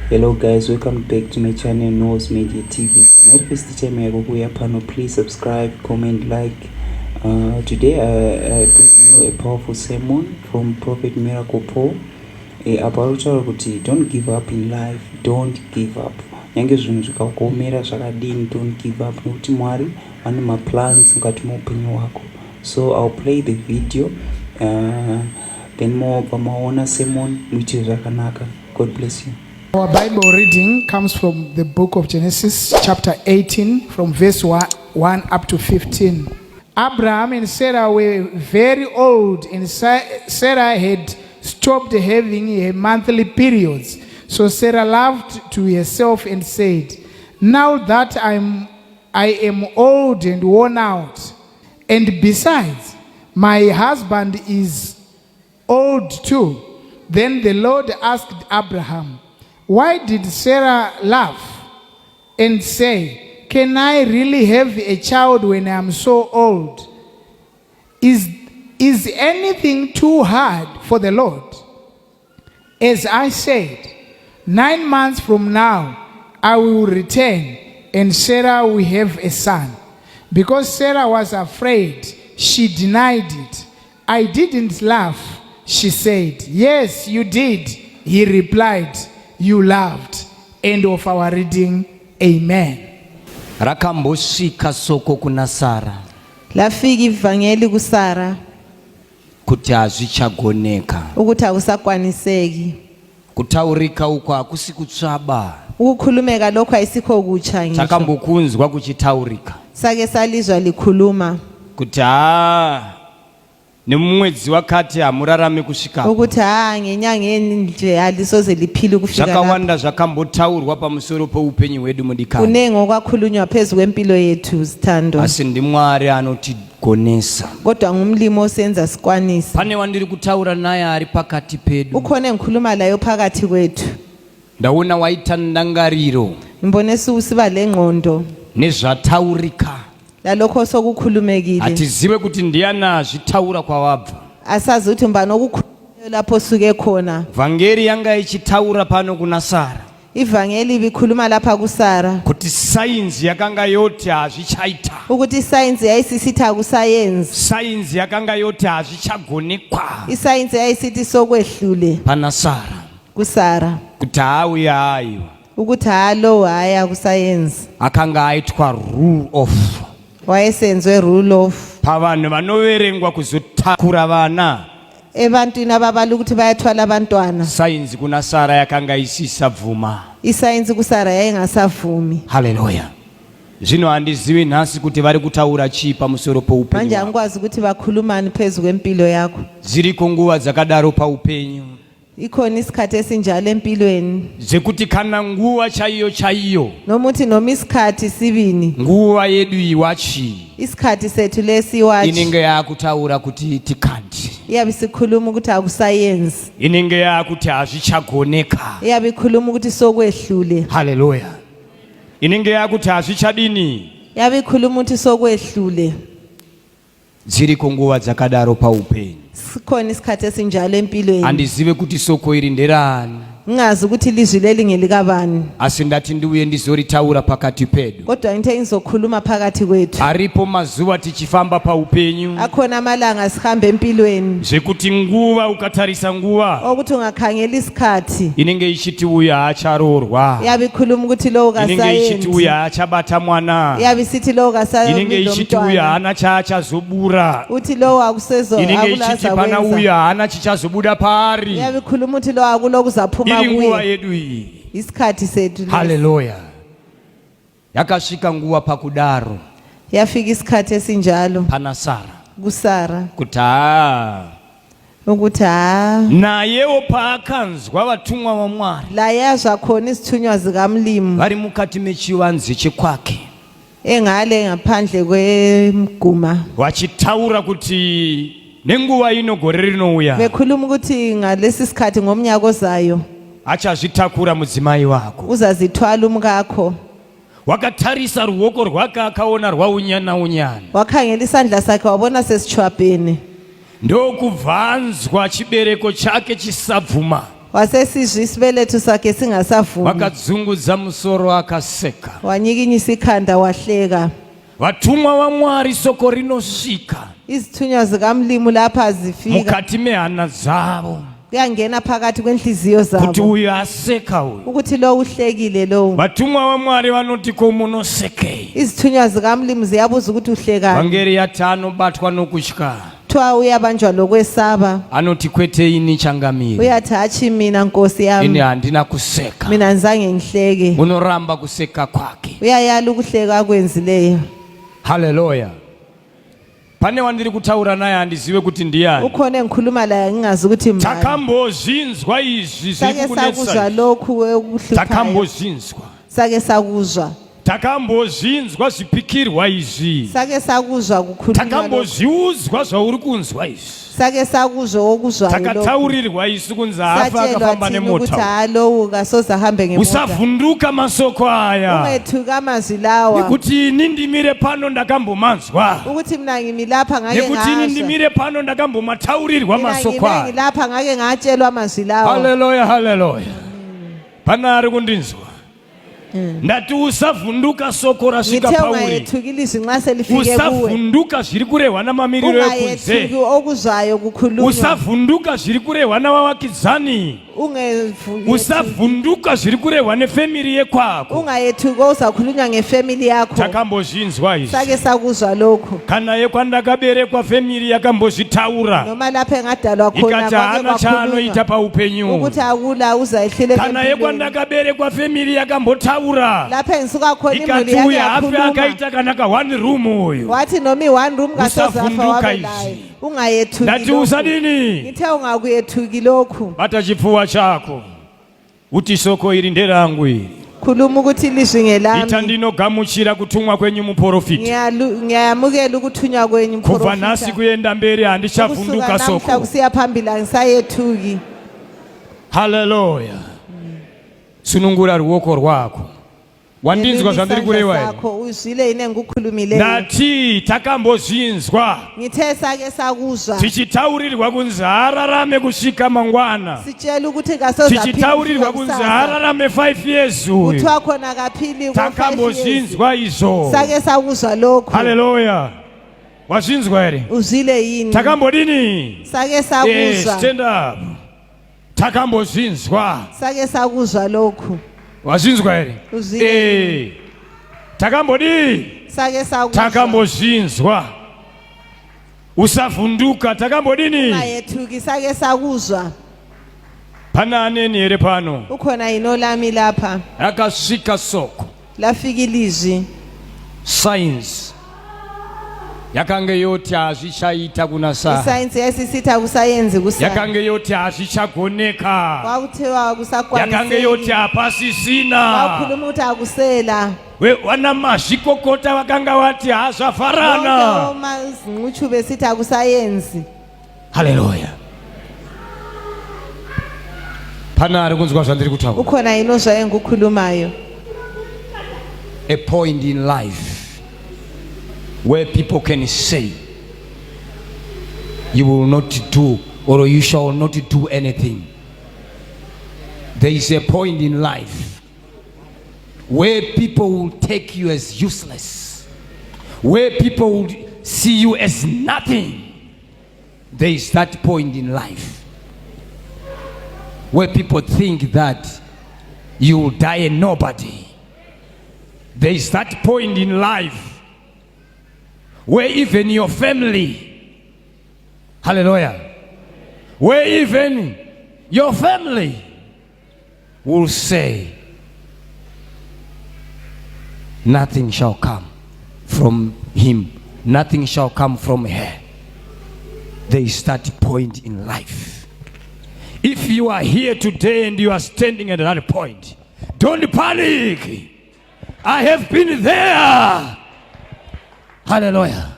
Hello guys, welcome back to my channel Nose Media TV. Kana first time yako kuya pano, please subscribe, comment, like. Today I bring you a powerful sermon from Prophet Miracle Paul about kuti don't give up in life. Don't give up. Nyange zvinhu zvikakuomera zvakadini, don't give up. Nokuti Mwari ane maplans mukati muupenyu wako. So I'll play the video, then more pamaona sermon muite zvakanaka. God bless you. Our Bible reading comes from the book of Genesis, chapter 18, from verse 1 up to 15. Abraham and Sarah were very old, and Sarah had stopped having her monthly periods. So Sarah laughed to herself and said, "Now that I am old and worn out, and besides, my husband is old too." Then the Lord asked Abraham, "Why did Sarah laugh and say, 'Can I really have a child when I am so old?' Is anything too hard for the Lord? As I said, 9 months from now I will return, and Sarah will have a son." Because Sarah was afraid, she denied it. "I didn't laugh," she said. "Yes, you did," he replied. "You laughed." End of our reading. Amen. Rakambosika soko kuna Sara. Lafika ivangeli kuSara Kuti azvichagoneka. ukuthi akusakwaniseki. Kutaurika uko akusikutsvaba. Ukukhulumeka lokho ayisikho kutsha ngisho. Takambokunzwa kuchitaurika. Sake salizwa likhuluma Kuti nemumwedzi wakati amurarame kusvika. ukuthi ngenyangeni nje alisoze liphile kufika lapha. Zvakawanda zvakambotaurwa pamusoro poupenyu hwedu mudikani. Kunenge okwakhulunywa phezulu kwempilo yethu sithando. Asi ndiMwari anotigonesa. Kodwa ngumlimo osenza sikwanisa. Pane wandiri kutaura naye ari pakati pedu. Ukhona engikhuluma layo phakathi kwethu. Ndaona waita ndangariro. Imbonesa usiba lengqondo nezvataurika. lalokho sokukhulumekile. Atiziwe kuti ndiyana zvitaura kwawabva. Asazi ukuthi mbani okukhulunywa lapho suke khona. Vangeli yanga ichitaura pano kuna Sara. Ivangeli bikhuluma lapha kuSara Kuti science yakanga yote azvichaita. ukuthi science yayisisitha kusayensi. Science yakanga yote azvichagonekwa. Iscience yayisithi sokwehlule Pana Sara. kuSara Kuti auya hayo. ukuthi halo haya kusayensi. Akanga aitwa rule of. Wayesenzwe rule of. Pavanhu vanoverengwa kuzotakura vana. Ebantwini ababala ukuthi bayathwala abantwana. Science kuna Sara yakanga isisabvuma. Iscience kuSara yayingasavumi. Hallelujah. Zvino handizivi nhasi kuti vari kutaura chii pamusoro poupenyu. Manje angikwazi ukuthi bakhulumani phezulu kwempilo yakho. Dziriko nguva dzakadaro paupenyu. Ikhona isikhathi esinjalo empilweni. Zvekuti kana nguva chaiyo Nomuthi noma isikhathi sibini. nguva yedu iwachi Isikhathi sethu lesiwachi. inenge yakutaura kuti tikanti. Iyabe sikhuluma ukuthi akusayensi. Inenge yakuti hazvichagoneka. Iyabe ikhuluma ukuthi sokwehlule. Hallelujah. Inenge yakuti hazvichadini. Iyabe ikhuluma ukuthi sokwehlule. Dziriko nguva dzakadaro paupenyu. Sikhona isikhathi esinjalo empilweni. Handizive kuti soko iri nderani. Ngingazi ukuthi ilizwi leli ngelikabani. Asi ndati ndiuye ndizoritaura pakati pedu. Kodwa ngithe ngizokhuluma phakathi kwethu. Aripo mazuva tichifamba paupenyu. Akhona amalanga sihambe empilweni. Zvekuti nguva ukatarisa nguva. Ukuthi ungakhangela isikhathi. Inenge ichiti uya haacharorwa. Iyabe ikhuluma ukuthi lo kasayensi. Inenge ichiti uya haachabata mwana. Iyabe isithi lo kasayensi. Inenge ichiti uya hana chaachazobura. Uthi lo akusezo Inenge ichiti pana uya hana chichazobuda paari. Iyabe ikhuluma ukuthi lo akulokuzaphuma Ili nguva yedu iyi. Isikhathi sethu. Hallelujah. Yakasvika nguva pakudaro. Yafika isikhathi esinjalo Pana Sara. kuSara Kuti ukuthi nayewo paakanzwa vatumwa vaMwari la yazwa khona isithunywa zikamlimi vari mukati mechivanze chekwake engale ngaphandle kwemguma vachitaura kuti nenguva ino gore rinouya bekhuluma ukuthi ngalesi sikhathi ngomnyaka ozayo achazvitakura mudzimai wako uzazithwala umkakho. Wakatarisa ruoko rwake akaona rwaunyana unyana. Wakhangela isandla sakhe wabona sesichwapeni. Ndokubvanzwa chibereko chake chisabvuma. wasesizwa isibeletho sakhe singasavumi wakadzunguza musoro akaseka. wanyikinyisa ikhanda wahleka. Vatumwa wa Mwari soko rinosvika Izithunywa zikamlimu lapha zifika mukati mehana dzavo kuyangena phakathi kwenhliziyo kuti zabo uyu aseka uyu. ukuthi lo uhlekile lo. Vatumwa wa Mwari vanoti ko munosekei. Izithunywa zikamlimu ziyabuza ukuthi uhlekani. Vhangeri ya 5 batwa nokutya. Kuthiwa uyabanjwa lokwesaba. Anoti kwete ini changamire. Uyathi hatshi mina nkosi Ini yami. handina kuseka. Mina nzange ngihleke. Unoramba kuseka kwake. Uyayala ukuhleka akwenzileyo. Hallelujah. Pane wandiri kutaura naye handizive kuti ndiani. Ukhona engikhuluma la ngingazi ukuthi mbani. Takambozvinzwa izvi zviri sakuzwa kunetsa. lokhu okuhluphayo. Takambozvinzwa. Sake sakuzwa. Takambozvinzwa zvipikirwa izvi. Sake sakuzwa kukhulunywa. Takambozviudzwa zvauri kunzwa izvi. Sake sakuzwa okuzwayo lokhu. Takataurirwa isu kunzi hafa akafamba ukuthi nemota. halo kasoze ahambe ngemota. Usavhunduka masoko aya. Ungethuka amazwi lawa. Nekuti ini ndimire pano ndakambomanzwa. Ukuthi mina ngimi lapha ngake ngazwa. Nekuti ini ndimire pano ndakambomataurirwa masoko aya. Mina lapha ngake ngatshelwa amazwi lawa. Hallelujah, hallelujah. Pana ari kundinzwa. Ndati usavhunduka soko rasvika pauri. Usavhunduka zviri kurehwa namamiriro ekunze. Usavhunduka zviri kurehwa navavakidzani. Usavhunduka zviri kurehwa nefamily yekwako. Takambozvinzwa izvi. Kana yekwandakaberekwa family yakambozvitaura. Ikati hana chaanoita paupenyu. Kana yekwandakaberekwa family yakambotaura. Ikati uyu hafi akaita kanaka 1 room uyu. Usavhunduka izvi. Ndati usadini. Bata chipfuva chako. Uti soko iri nderangu iri. Khuluma ukuthi ilizwi ngelami. Ita ndinogamuchira kutumwa kwenyu muprofita. Ngiyamukela ukuthunywa kwenyu muprofita. Kubva nhasi kuenda mberi handichavhunduka soko. Kusuka kusiya phambili angisayethuki. Hallelujah. Sunungura ruoko rwako. Wandinzwa zvandiri kureva here. Uzvile ine ngikukhulumileyo. Ndati takambozvinzwa. Ngithe sake sakuzwa. Tichitaurirwa kunzi hararame kusvika mangwana. Sitshela ukuthi kasoza tichitaurirwa kunzi hararame 5 years uyu. Kuthiwa khona kaphili kwa 5 years. Takambozvinzwa izvo. Sake sakuzwa lokho. Hallelujah. Wazvinzwa here? Uzvile yini? Takambodini? Sake sakuzwa. Stand up. Takambozvinzwa. Sake sakuzwa lokho. Wazvinzwa here? Takambodi? Sake sakuzwa. Takambozvinzwa. Usavhunduka. Takambodini? Ungayethuki. Sake sakuzwa. Pana aneni here pano? Ukhona yino lami lapha. Akasvika soko. Lafika ilizwi. Science. Yakange yoti hazvichaita kunasa. Science yasisita kusayenzi kusa. Yakange yoti hazvichagoneka. Kwakuthiwa kusakwaniseki. Yakange yoti hapasisina. Kwakhuluma ukuthi akusela. Wana mazvikokota vakanga vati hazvafarana. Ncuchu besithi akusayenzi. Hallelujah. Pana ari kunzwa zvandiri kutaura. Ukhona ino zvayengukhulumayo. A point in life where people can say you will not do or you shall not do anything. There is a point in life where people will take you as useless, where people will see you as nothing. There is that point in life where people think that you will die a nobody. There is that point in life where even your family, hallelujah, where even your family will say, nothing shall come from him, nothing shall come from her. There is that point in life. If you are here today and you are standing at that point, don't panic. I have been there. Hallelujah.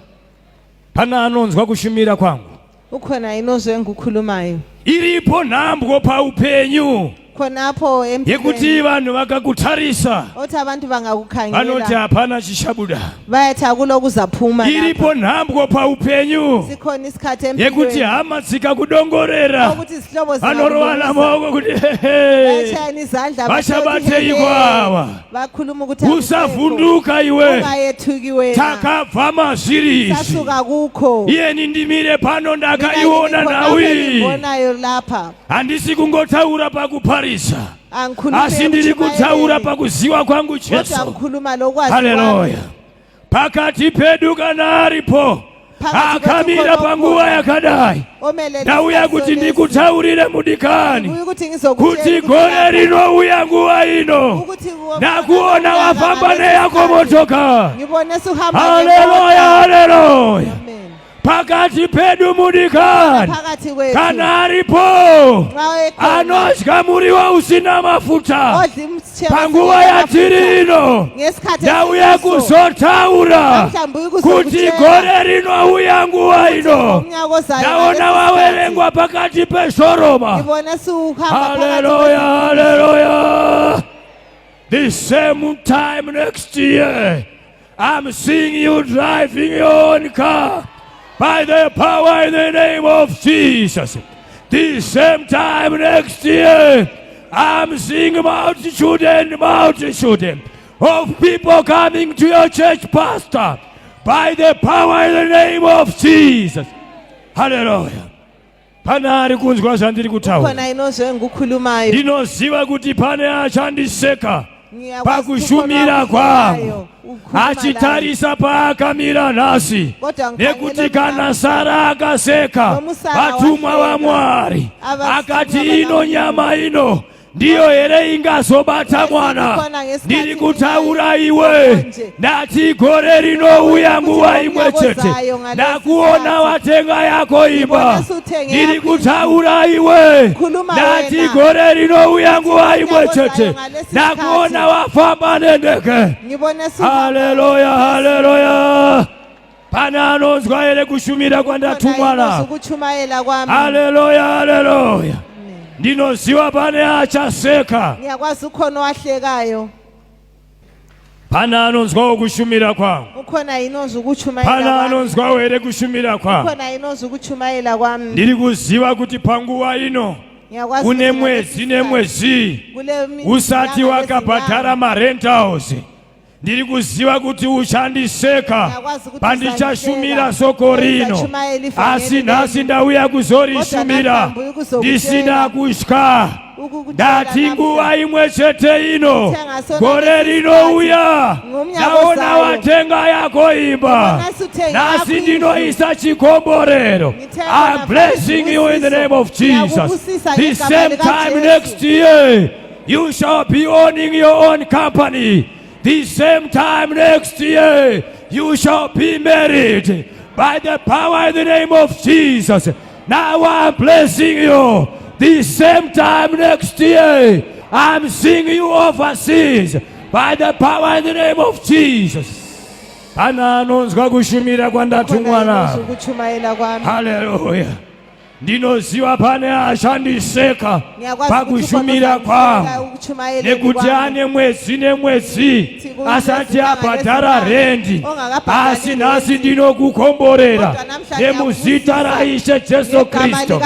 Pana anonzwa kushumira kwangu. Ukhona inozwe engukhulumayo. Iripo nhambwe paupenyu. khonapho yekuti vanhu vakakutarisa othi abantu bangakukhangela vanoti hapana chichabuda. bayathi akulokuzaphuma Iripo nhambwe paupenyu sikhona isikhathi yekuti hama dzikakudongorera ukuthi isihlobo vanorovana maoko kuti bayashayana izandla vachabatei kwava. bakhuluma ukuthi Usavhunduka iwe, ungayethuki wena takabva mazviri izvi. sasuka kukho Iyeni ndimire pano ndakaiona nawi. bonayo lapha Handisi kungotaura pakuparisa, angikhuluma asi ndiri kutaura pakuziva kwangu Jesu. angikhuluma lokwazi Haleluya. Pakati pedu kana aripo akamira panguva yakadai, ndauya kuti ndikutaurire mudikani kuti gore rinouya nguva ino nakuona wafamba neyako motokari. Haleluya, haleluya. Pakati pedu mudikani kana aripo anodya muriwo usina mafuta panguva yatiri ino, ndauya kuzotaura kuti gore rinouya nguva ino. Ndaona waverengwa pakati peshoroma. Haleluya, haleluya. The same time next year I'm seeing you driving your own car by the power in the name of Jesus. The same time next year I'm seeing multitude of people coming to your church, pastor, by the power in the name of Jesus. Hallelujah. Pana ari kunzwa zvandiri kutaura. khona inozve ngukhulumayo Ndinoziva kuti pane achandiseka pakushumira kwangu, achitarisa paakamira nhasi, nekuti kana Sara akaseka vatumwa vaMwari akati ino nyama ino ndiyo here ingazobata mwana. Ndiri kutaura iwe, ndati gore rinouya nguva imwe chete, ndakuona watenga yako imba. Ndiri kutaura iwe, ndati gore rinouya nguva imwe chete, ndakuona wafamba nendeke. Haleluya, haleluya. Pana anonzwa here kushumira kwandatumwana. Haleluya, haleluya. Ndinoziva pane achaseka. ngiyakwazi ukhona owahlekayo. Pana anonzwawo kushumira kwangu. ukhona inozwa ukuchumayela Pana kwami. anonzwawo here kushumira kwangu. ukhona inozwa ukuchumayela kwami. Ndiri kuziva kuti panguva ino Ngiyakwazi kune ukuthi mwedzi nemwedzi kule mi- usati nyanga wakabhadhara marent house. Ndiri kuziva kuti uchandiseka pandichashumira soko rino, asi nhasi ndauya kuzorishumira ndisina kutya. Ndati nguva imwe chete ino gore rinouya, ndaona watenga yako imba, nhasi ndinoisa chikomborero. I'm blessing you in the name of Jesus. The same time next year you shall be owning your own company. The same time next year you shall be married by the power in the name of Jesus. Now I'm blessing you. The same time next year I'm seeing you overseas by the power in the name of Jesus. Pana anonzwa kushumira kwandatumwana. inozwa ukuchumayela kwami. Haleluya. Ndinoziva pane achandiseka Ngiyakwazi pakushumira ukuthi kwangu, ukuchumayela nekuti kwami. ane mwedzi nemwedzi asati abhadhara rendi, asi nhasi ndinokukomborera nemuzita raIshe Jesu Kristu.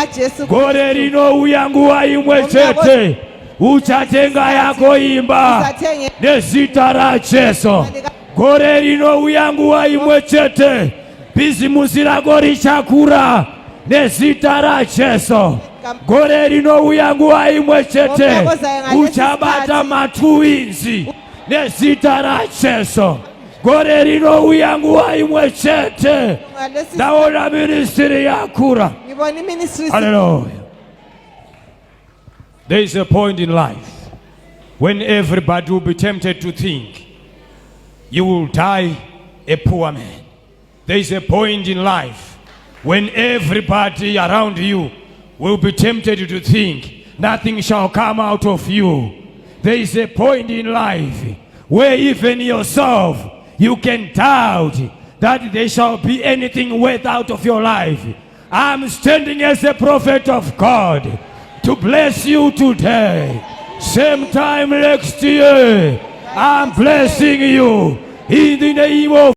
Gore rinouya nguva imwe chete, uchatenga yako imba nezita raJesu. Gore rinouya nguva imwe chete, bhizimusi rako richakura nezita raJesu. Gore rinouya nguva imwe chete, uchabata matwinzi nezita raJesu. Gore rinouya nguva imwe chete, ndaona ministry yakura. ngibona iministry Hallelujah. There is a point in life when everybody will be tempted to think you will die a poor man. There is a point in life when everybody around you will be tempted to think nothing shall come out of you. There is a point in life where even yourself you can doubt that there shall be anything worth out of your life. I'm standing as a prophet of God to bless you today. Same time next year, I'm blessing you in the name of